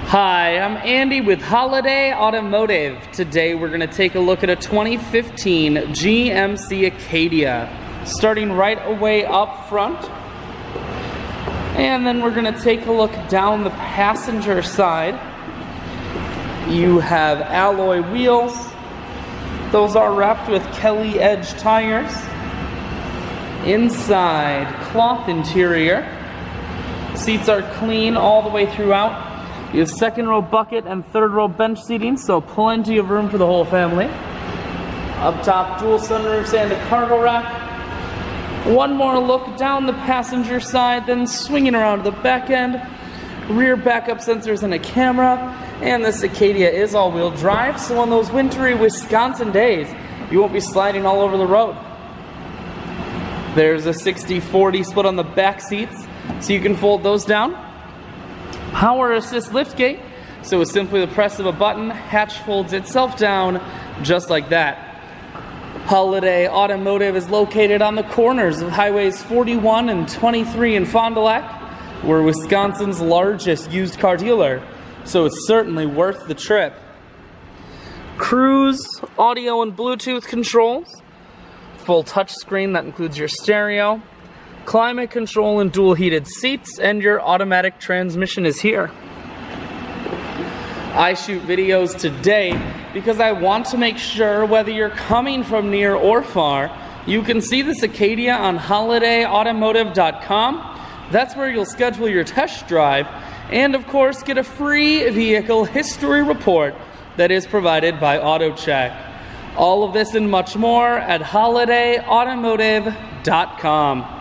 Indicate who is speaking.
Speaker 1: Hi, I'm Andy with Holiday Automotive. Today we're going to take a look at a 2015 GMC Acadia. Starting right away up front. And then we're going to take a look down the passenger side. You have alloy wheels. Those are wrapped with Kelly Edge tires. Inside, cloth interior. Seats are clean all the way throughout. You have second row bucket and third row bench seating, so plenty of room for the whole family. Up top, dual sunroofs and a cargo rack. One more look down the passenger side, then swinging around to the back end. Rear backup sensors and a camera. And this Acadia is all-wheel drive, so on those wintry Wisconsin days, you won't be sliding all over the road. There's a 60-40 split on the back seats, so you can fold those down. Power assist liftgate, so with simply the press of a button, hatch folds itself down just like that. Holiday Automotive is located on the corners of highways 41 and 23 in Fond du Lac. We're Wisconsin's largest used car dealer, so it's certainly worth the trip. Cruise, audio and Bluetooth controls, full touchscreen that includes your stereo, climate control and dual heated seats, and your automatic transmission is here. I shoot videos today because I want to make sure whether you're coming from near or far, you can see this Acadia on holidayautomotive.com. That's where you'll schedule your test drive and of course get a free vehicle history report that is provided by AutoCheck. All of this and much more at holidayautomotive.com.